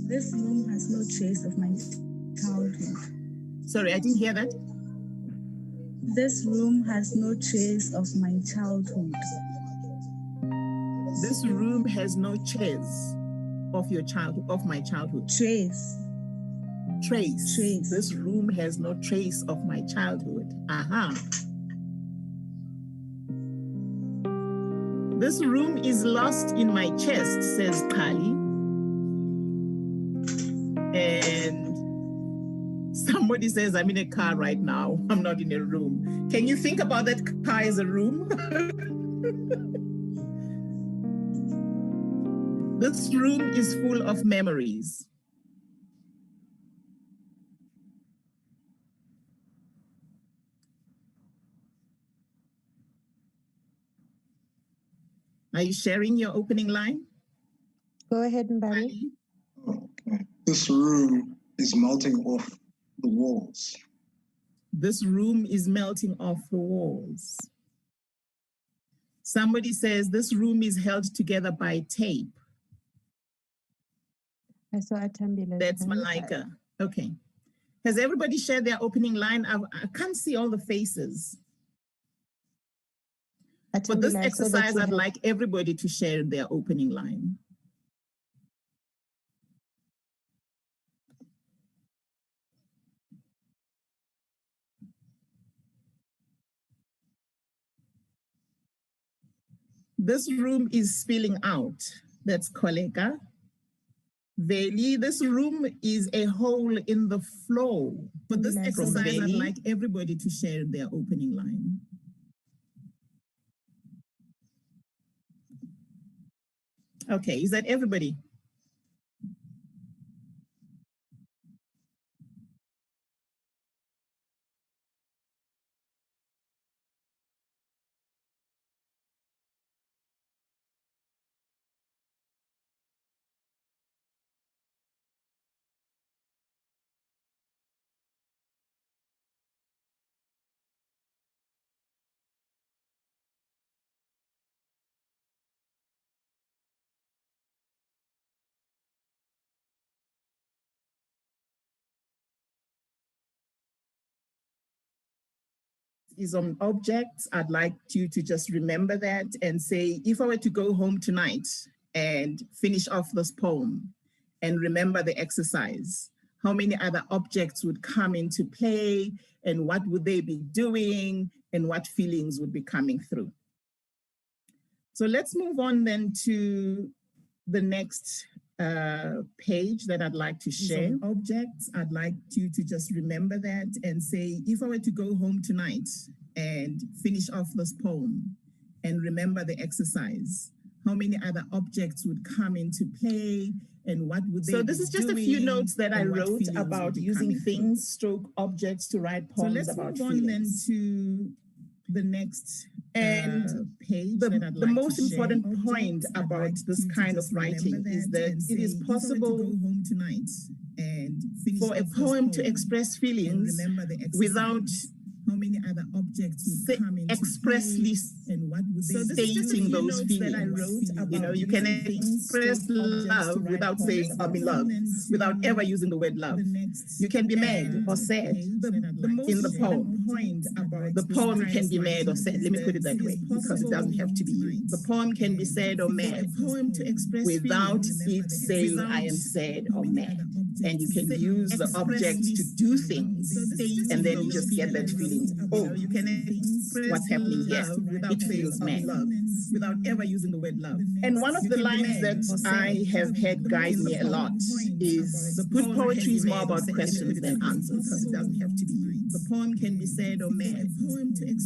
This room has no trace of my childhood. Sorry, I didn't hear that. This room has no trace of my childhood. This room has no trace of your childhood, of my childhood. Trace. This room has no trace of my childhood. This room is lost in my chest, says Kali. And somebody says, I'm in a car right now. I'm not in a room. Can you think about that car as a room? This room is full of memories. Are you sharing your opening line? Go ahead, Mbali. Okay. This room is melting off the walls. This room is melting off the walls. Somebody says this room is held together by tape. I saw Atambila. That's Malaika. Okay. Has everybody shared their opening line? I can't see all the faces. For this exercise, I'd like everybody to share their opening line. This room is spilling out. That's Koleka. Veli, this room is a hole in the floor. For this exercise, I'd like everybody to share their opening line. Okay, is that everybody? Is on objects. I'd like you to just remember that and say, if I were to go home tonight and finish off this poem and remember the exercise, how many other objects would come into play and what would they be doing and what feelings would be coming through? So let's move on then to the next page that I'd like to share. Objects, I'd like you to just remember that and say, if I were to go home tonight and finish off this poem and remember the exercise, how many other objects would come into play and what would they be doing? So this is just a few notes that I wrote about using things, stroke objects to write poems about feelings. So let's move on then to the next page. The most important point about this kind of writing is that it is possible for a poem to express feelings without how many other objects would come into expressly and what would they stating those feelings. You know, you can express love without saying I'm in love, without ever using the word love. You can be mad or sad in the poem. The poem can be mad or sad. Let me put it that way, because it doesn't have to be you. The poem can be sad or mad without it saying I am sad or mad. And you can use the object to do things, and then you just get that feeling. Oh, you can express what's happening here. It feels mad without ever using the word love. And one of the lines that I have had guide me a lot is good poetry is more about questions than answers, because it doesn't have to be you. The poem can be sad or mad.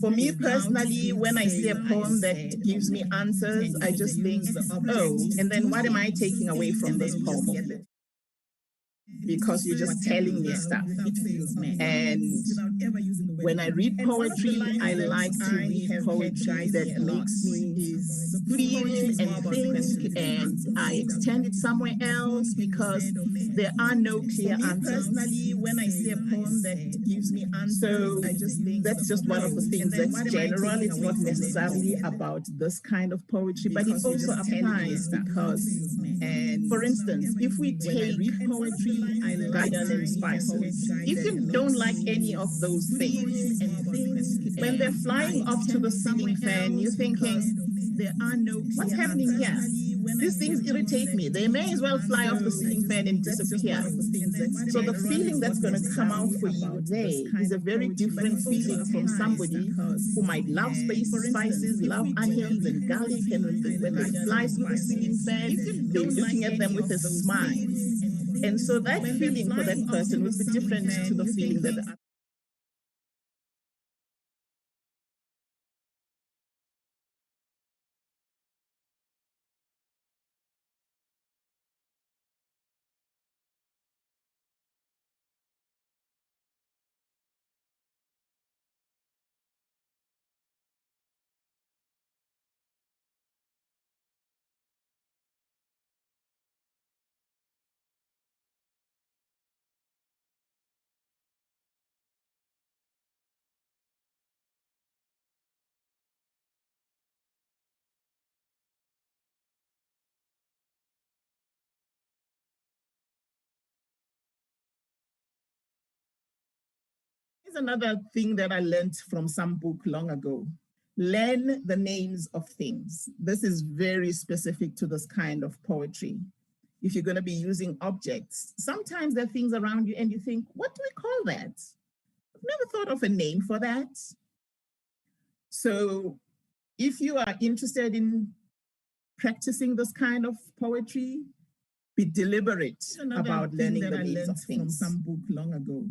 For me personally, when I see a poem that gives me answers, I just think, oh, and then what am I taking away from this poem? because you're just telling me stuff. And when I read poetry, I like to read poetry that makes me feel and think, and I extend it somewhere else because there are no clear answers. Personally, when I see a poem that gives me answers, so I just think that's just one of the things that's general. It's not necessarily about this kind of poetry, but it also applies because, and for instance, if we take poetry, Garden and Spices, if you don't like any of those things, when they're flying off to the ceiling fan, you're thinking, there are no what's happening here? These things irritate me. They may as well fly off the ceiling fan and disappear. So the feeling that's going to come out for you today is a very different feeling from somebody who might love spices, love onions and garlic, and when they fly through the ceiling fan, they're looking at them with a smile. And so that feeling for that person would be different to the feeling that the Here's another thing that I learned from some book long ago. Learn the names of things. This is very specific to this kind of poetry. If you're going to be using objects, sometimes there are things around you and you think, what do we call that? I've never thought of a name for that. So if you are interested in practicing this kind of poetry, be deliberate about learning the names of things. From some book long ago.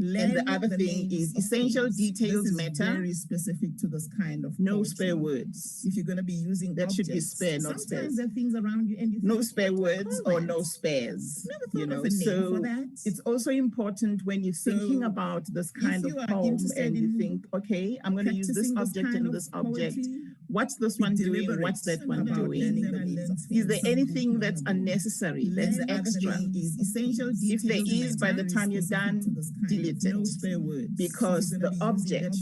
And the other thing is essential details matter. Very specific to this kind of no poetry. Spare words. If you're going to be using that objects, should be spare, not spares. Sometimes there are things around you and you no think, spare words or no spares. Never thought of a name for that. It's also important when you're thinking about this kind of poem and you think, okay, I'm going to use this object and this object. What's this one doing? What's that one doing? Is there anything that's unnecessary, that's extra? If there is, by the time you're done, delete it. Because the object,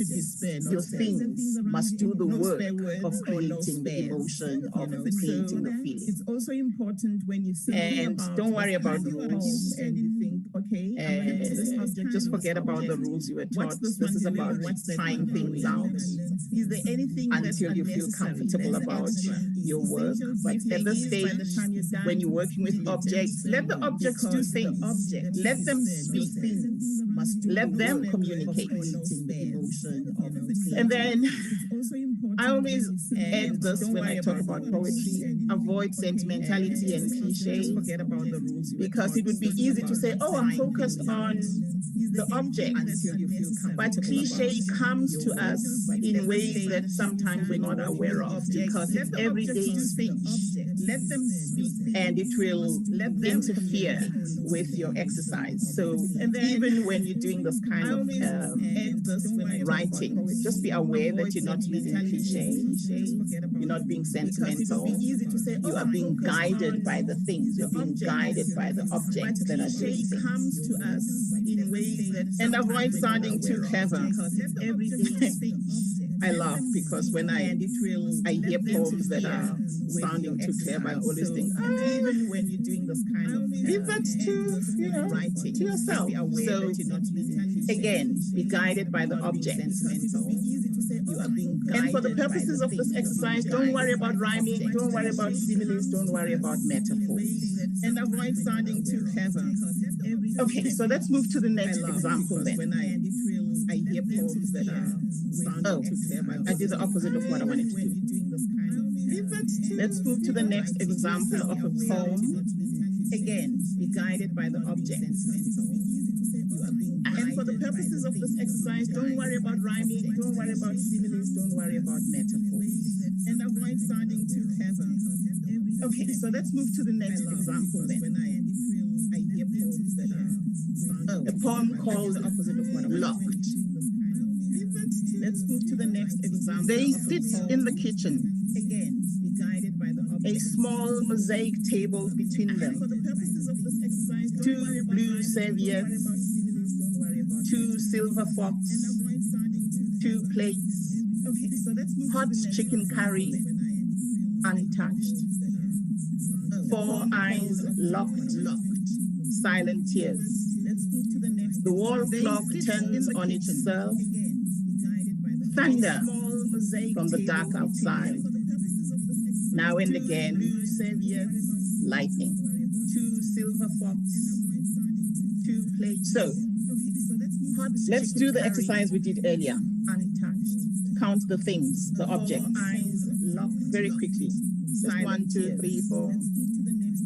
your things, must do the work of creating the emotion, of creating the feeling. It's also important when you think and don't worry about the rules. And you think, okay, just forget about the rules you were taught. This is about trying things out. Is there anything until you feel comfortable about your work? But at this stage, when you're working with objects, let the objects do things. Let them speak things. Let them communicate. And then I always end this when I talk about poetry. Avoid sentimentality and cliches, because it would be easy to say, oh, I'm focused on the object. But cliche comes to us in ways that sometimes we're not aware of, because it's everyday speech. And it will interfere with your exercise. So even when you're doing this kind of writing, just be aware that you're not using cliches, you're not being sentimental, you are being guided by the things, you're being guided by the objects that are doing things. And avoid sounding too clever. I laugh because when I hear poems that are sounding too clever, I always think, even when you're doing this kind of leave that to writing to yourself. So again, be guided by the objects. And for the purposes of this exercise, don't worry about rhyming, don't worry about similes, don't worry about metaphors. And avoid sounding too clever. Okay, so let's move to the next example then. When I hear poems that are sounding too clever, I did the opposite of what I wanted to do. Let's move to the next example of a poem. Again, be guided by the objects. And for the purposes of this exercise, don't worry about rhyming, don't worry about similes, don't worry about metaphors. And avoid sounding too clever. Okay, so let's move to the next example then. When I hear poems that are poem called Locked. Let's move to the next example. They sit in the kitchen, Again, be guided by the object. a small mosaic table between For them, the purposes of this exercise, don't two worry about blue lines, don't worry serviettes, about similes, don't worry about two silver and forks, avoid sounding too. two plates, Okay, so let's move hot to the next chicken example curry, then. untouched, four eyes locked, silent tears. Let's move to the next. The wall They clock sit turns in the on kitchen. itself, Again, be guided by the thunder small mosaic from the table dark between outside. them. For the purposes of this exercise, Now and two again, blue serviettes, lightning, two silver forks, two plates. So let's do the exercise we did earlier. Untouched. Count the things, the objects. Eyes Locked very quickly. Just 1, 2, 3, 4.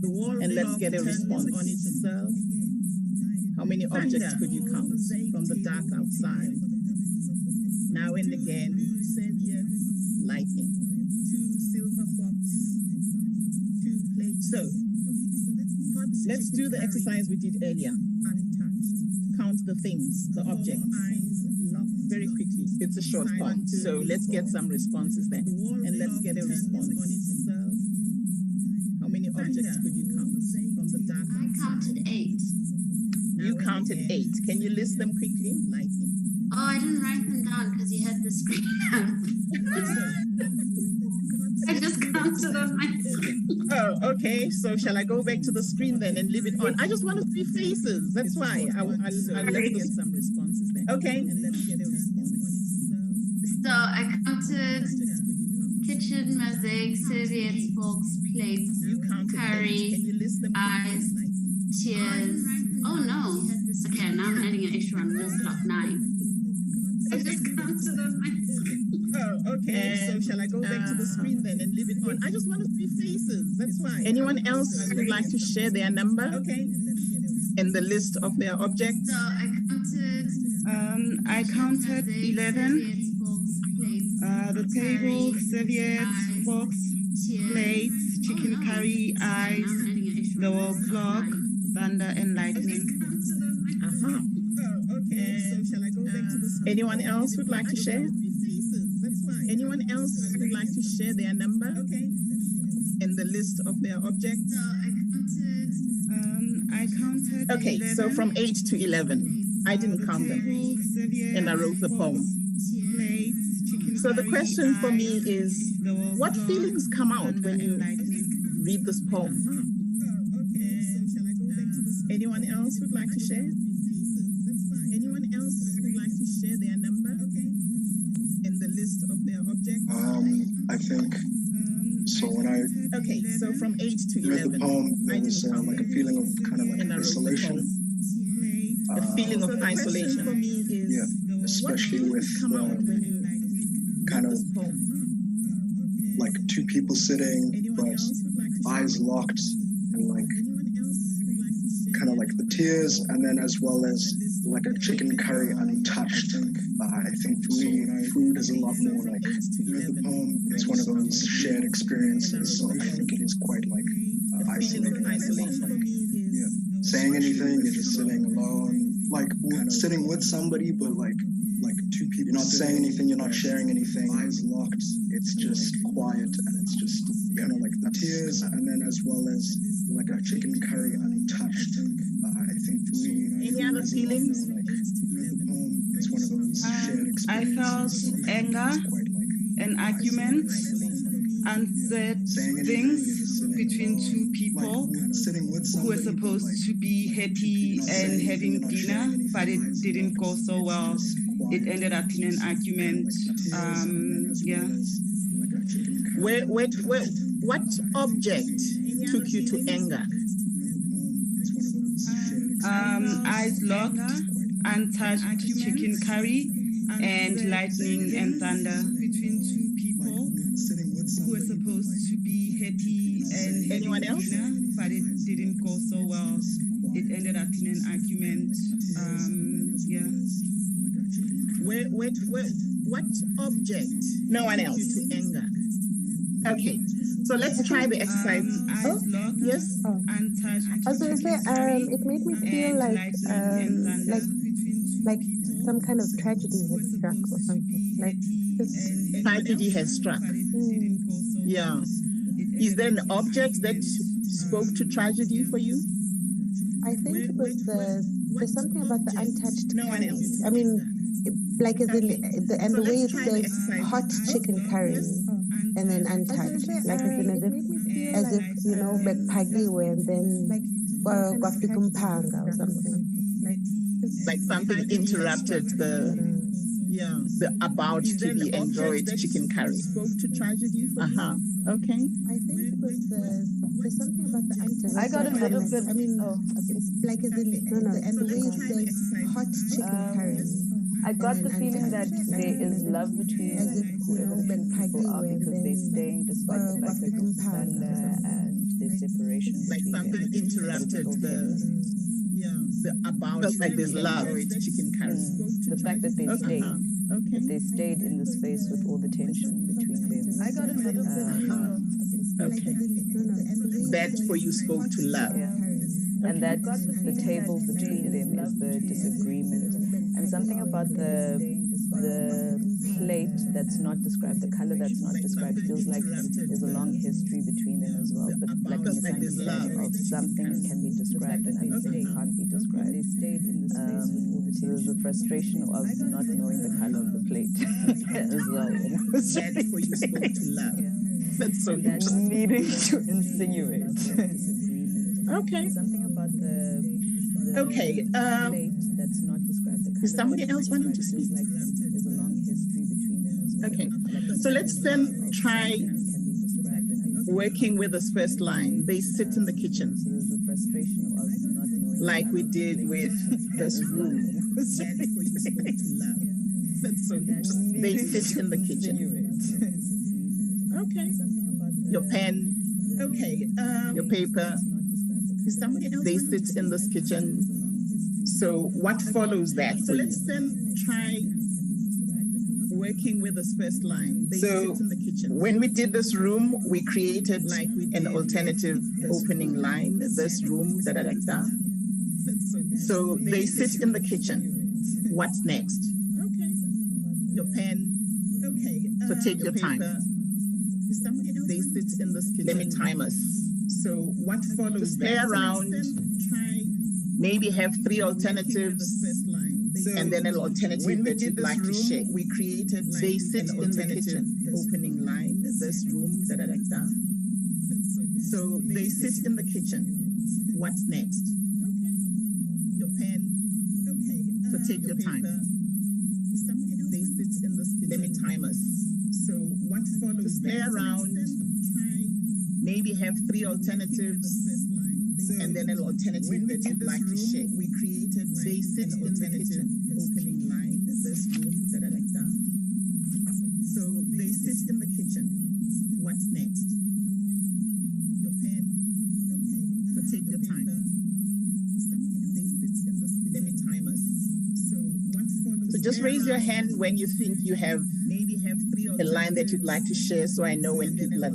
The wall And let's clock get a turns response. on itself. How many objects could you count from the dark outside? Now and again, lightning, two silver forks, two plates. So let's do the exercise we did earlier. Untouched. Count the things, the objects. Eyes locked very quickly. It's a short poem, so let's get some responses there. And let's get a response. How many objects could you count from the dark I outside? counted 8. You counted 8. Can you list them quickly? Lightning. Oh, I didn't write them down because you had the screen up. I just counted on my screen. Oh, okay. So shall I go back to the screen then and leave it on? I just want to see faces. That's why I'll get some responses there. Okay. And let's get a response. So I counted kitchen, mosaic, serviettes, forks, plates, You counted curry, 8. Can you list them? eyes, tears. Oh no. Okay, now I'm adding an extra one. Wall clock 9. I just counted on my screen. Oh, okay. So shall I go back to the screen then and leave it on? I just want to see faces. That's why. Anyone else would like to share their number? Okay. And the list of their objects? So I counted 11. The table, serviettes, forks, plates, chicken curry, eyes, the wall clock, thunder, and lightning. Uh-huh. Oh, okay. So shall I go back to the screen? Anyone else would like to share? Anyone else would like to share their number? Okay. And the list of their objects? I counted. Okay, 11. so from 8 to 11. I didn't count them. And I wrote the poem. So the question for me is, what feelings come out when you read this poem? Anyone else would like to share? Anyone else would like to share their number? And the list of their objects? I think so. When I Okay, so from 8 to read 11. the poem, there was like a feeling of kind of like And I wrote the poem. isolation. A feeling of Uh, isolation for me is, Yeah, especially with come out when you kind of this poem? like two people sitting, but eyes locked, and like kind of like the tears, and then as well as like a chicken curry untouched. I think for me, food is a lot more like read the poem. It's one of those shared experiences, so I think it is quite like isolating. Yeah, saying anything, you're just sitting alone, like kind of sitting with somebody, but like two people. You're not saying anything, you're not sharing anything. Eyes locked. It's just quiet, and it's just kind of like the tears, and then as well as like a chicken curry untouched. I think for me, Any other feelings? It's one of those shared I felt experiences. anger It's quite like and arguments, unsaid saying anything, things you're just sitting between alone, two people like, kind of sitting with who were somebody, but, supposed like, to be happy not and saying anything, having you're not dinner, sharing anything. but it Eyes didn't go locked. so It's well. just quiet. It ended up in an argument. Yeah. What object took you to anger? Eyes locked, untouched chicken curry, and lightning and thunder between two people who were supposed to be happy and Anyone having else? dinner, but it didn't go so well. It ended up in an argument. Yeah. What object? No one else. To anger. Okay, so let's try the exercise. Eyes locked, Yes. untouched. I was gonna say, it made me feel like some kind of tragedy had struck or something. Like just, Tragedy has struck. Yeah. Is there an object that spoke to tragedy for you? I think it was there's something about the untouched. No one else. I mean, like as in the way it says hot chicken curry and then untouched, like as if you know, bekphakiwe and then kwafika umphanga or something. Like something interrupted the about to be enjoyed chicken curry. Spoke to tragedy. Okay. I think it was there's something about the untouched. I got a little bit. I mean, like as in and the way it says hot chicken curry. I got the feeling that there is love between whoever the people are because they're staying despite the fact that it's thunder and there's separation. Like something interrupted the about like there's love chicken curry. The fact that they stayed. That they stayed in the space with all the tension between them. I got a little bit. Okay. That for you spoke to love. And that the table between them is the disagreement. And something about the plate that's not described, the color that's not described, feels like there's a long history between them as well. But like a misunderstanding of something can be described and other things can't be described. They stayed in the space with all the tension. The frustration of not knowing the color of the plate as well. You know? That for you spoke to love. That's so interesting. Needing to insinuate. Okay. Something about the okay. That's not described. The Is somebody else wanting to speak? Like there's a long history between them as well. Okay. So let's then try working with this first line. They sit in the kitchen. So there's the frustration of not knowing. Like we did with this room. That's so interesting. They sit in the kitchen. Okay. Your pen. Okay. Your paper. Is somebody else? They sit in this kitchen. So what follows that? So let's then try working with this first line. They sit in the kitchen. When we did this room, we created like an alternative opening line. This room, da da da da. So they sit in the kitchen. What's next? Okay. Your pen. Okay. So take your time. They sit in this kitchen. Let me time us. So what follows? Play around. Maybe have 3 alternatives, and then an alternative that you'd like to share. We created. They sit in the kitchen. Opening line. This room. Da da da da. So they sit in the kitchen. What's next? Okay. Your pen. Okay. So take your time. They sit in this kitchen. Let me time us. So what follows? Play around. Maybe have 3 alternatives, and then an alternative that you'd like to share. We created. They sit in the kitchen. Opening line. This room. Da da da da. So they sit in the kitchen. What's next? Your pen. Okay. So take your time. They sit in this kitchen. Let me time us. So what follows? So just raise your hand when you think you have maybe have 3 a line that you'd like to share, so I know when people are